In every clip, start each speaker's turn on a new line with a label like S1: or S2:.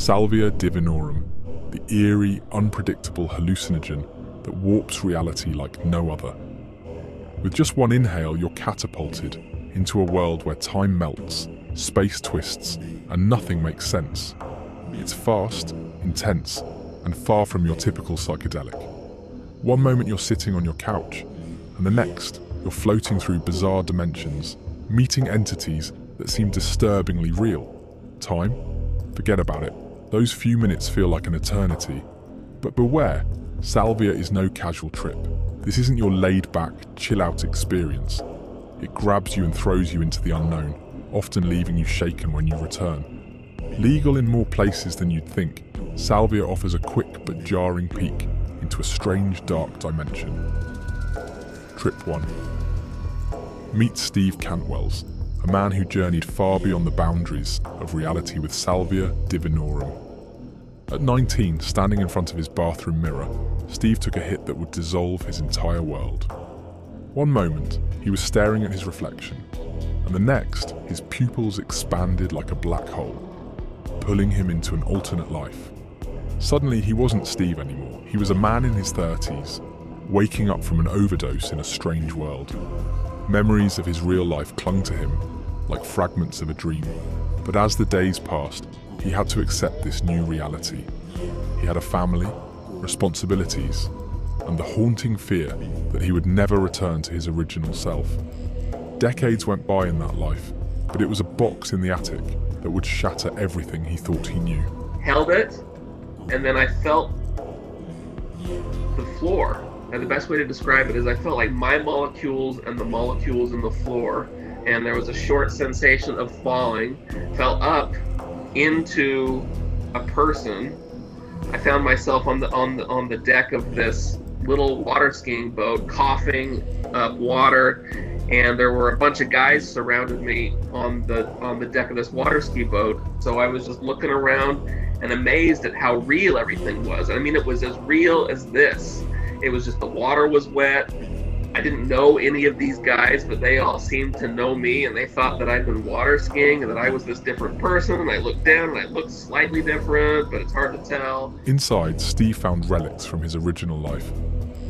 S1: Salvia Divinorum, the eerie, unpredictable hallucinogen that warps reality like no other. With just one inhale, you're catapulted into a world where time melts, space twists, and nothing makes sense. It's fast, intense, and far from your typical psychedelic. One moment you're sitting on your couch, and the next, you're floating through bizarre dimensions, meeting entities that seem disturbingly real. Time? Forget about it. Those few minutes feel like an eternity. But beware, Salvia is no casual trip. This isn't your laid-back, chill-out experience. It grabs you and throws you into the unknown, often leaving you shaken when you return. Legal in more places than you'd think, Salvia offers a quick but jarring peek into a strange, dark dimension. Trip 1. Meet Steve Cantwell's, a man who journeyed far beyond the boundaries of reality with Salvia Divinorum. At 19, standing in front of his bathroom mirror, Steve took a hit that would dissolve his entire world. One moment, he was staring at his reflection, and the next, his pupils expanded like a black hole, pulling him into an alternate life. Suddenly, he wasn't Steve anymore. He was a man in his 30s, waking up from an overdose in a strange world. Memories of his real life clung to him like fragments of a dream. But as the days passed, he had to accept this new reality. He had a family, responsibilities, and the haunting fear that he would never return to his original self. Decades went by in that life, but it was a box in the attic that would shatter everything he thought he knew.
S2: Held it, and then I felt the floor. And the best way to describe it is I felt like my molecules and the molecules in the floor, and there was a short sensation of falling, fell up into a person. I found myself on the deck of this little water skiing boat, coughing up water, and there were a bunch of guys surrounded me on the deck of this water ski boat. So I was just looking around and amazed at how real everything was. I mean, it was as real as this. It was just the water was wet. I didn't know any of these guys, but they all seemed to know me, and they thought that I'd been water skiing and that I was this different person. And I looked down and I looked slightly different, but it's hard to tell.
S1: Inside, Steve found relics from his original life,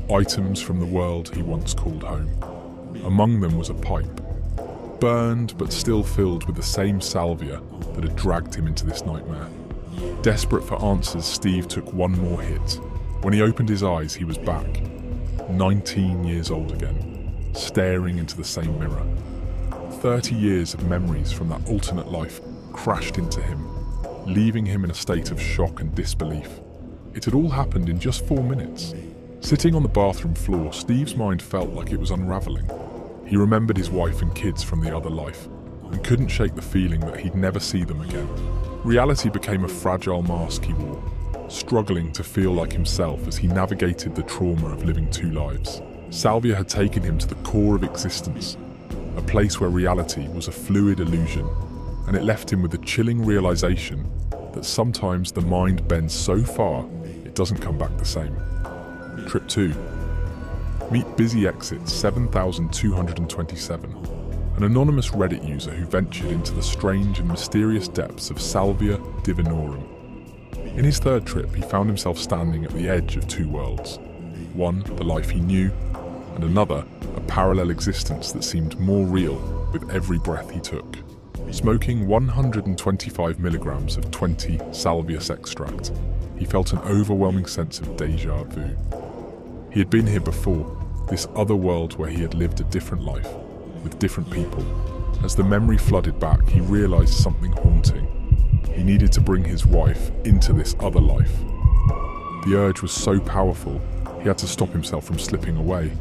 S1: items from the world he once called home. Among them was a pipe, burned but still filled with the same salvia that had dragged him into this nightmare. Desperate for answers, Steve took one more hit. When he opened his eyes, he was back, 19 years old again, staring into the same mirror. 30 years of memories from that alternate life crashed into him, leaving him in a state of shock and disbelief. It had all happened in just 4 minutes. Sitting on the bathroom floor, Steve's mind felt like it was unraveling. He remembered his wife and kids from the other life, and couldn't shake the feeling that he'd never see them again. Reality became a fragile mask he wore, struggling to feel like himself as he navigated the trauma of living two lives. Salvia had taken him to the core of existence, a place where reality was a fluid illusion, and it left him with a chilling realization that sometimes the mind bends so far it doesn't come back the same. Trip 2. Meet Busy Exit 7227, an anonymous Reddit user who ventured into the strange and mysterious depths of Salvia Divinorum. In his third trip, he found himself standing at the edge of two worlds. One, the life he knew, and another, a parallel existence that seemed more real with every breath he took. Smoking 125 milligrams of 20 Salvius extract, he felt an overwhelming sense of déjà vu. He had been here before, this other world where he had lived a different life, with different people. As the memory flooded back, he realized something haunting. He needed to bring his wife into this other life. The urge was so powerful, he had to stop himself from slipping away,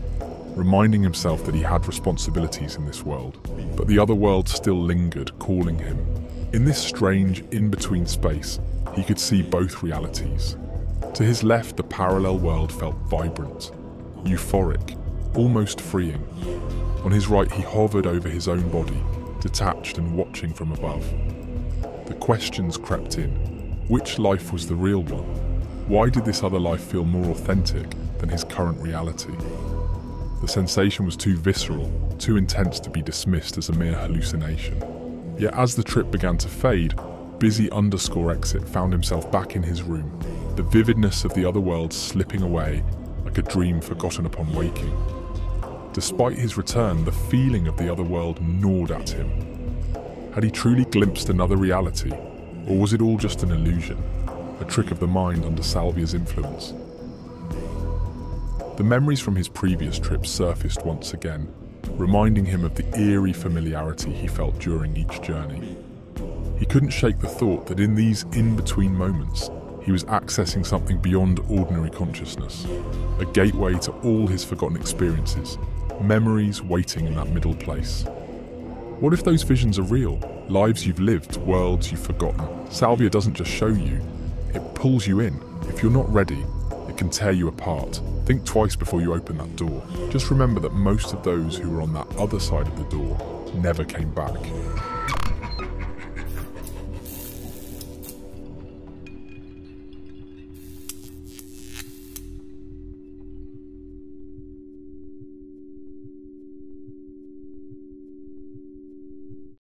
S1: reminding himself that he had responsibilities in this world. But the other world still lingered, calling him. In this strange, in-between space, he could see both realities. To his left, the parallel world felt vibrant, euphoric, almost freeing. On his right, he hovered over his own body, detached and watching from above. The questions crept in. Which life was the real one? Why did this other life feel more authentic than his current reality? The sensation was too visceral, too intense to be dismissed as a mere hallucination. Yet as the trip began to fade, busy underscore exit found himself back in his room, the vividness of the other world slipping away like a dream forgotten upon waking. Despite his return, the feeling of the other world gnawed at him. Had he truly glimpsed another reality, or was it all just an illusion, a trick of the mind under Salvia's influence? The memories from his previous trip surfaced once again, reminding him of the eerie familiarity he felt during each journey. He couldn't shake the thought that in these in-between moments, he was accessing something beyond ordinary consciousness, a gateway to all his forgotten experiences, memories waiting in that middle place. What if those visions are real? Lives you've lived, worlds you've forgotten. Salvia doesn't just show you, it pulls you in. If you're not ready, it can tear you apart. Think twice before you open that door. Just remember that most of those who were on that other side of the door never came back.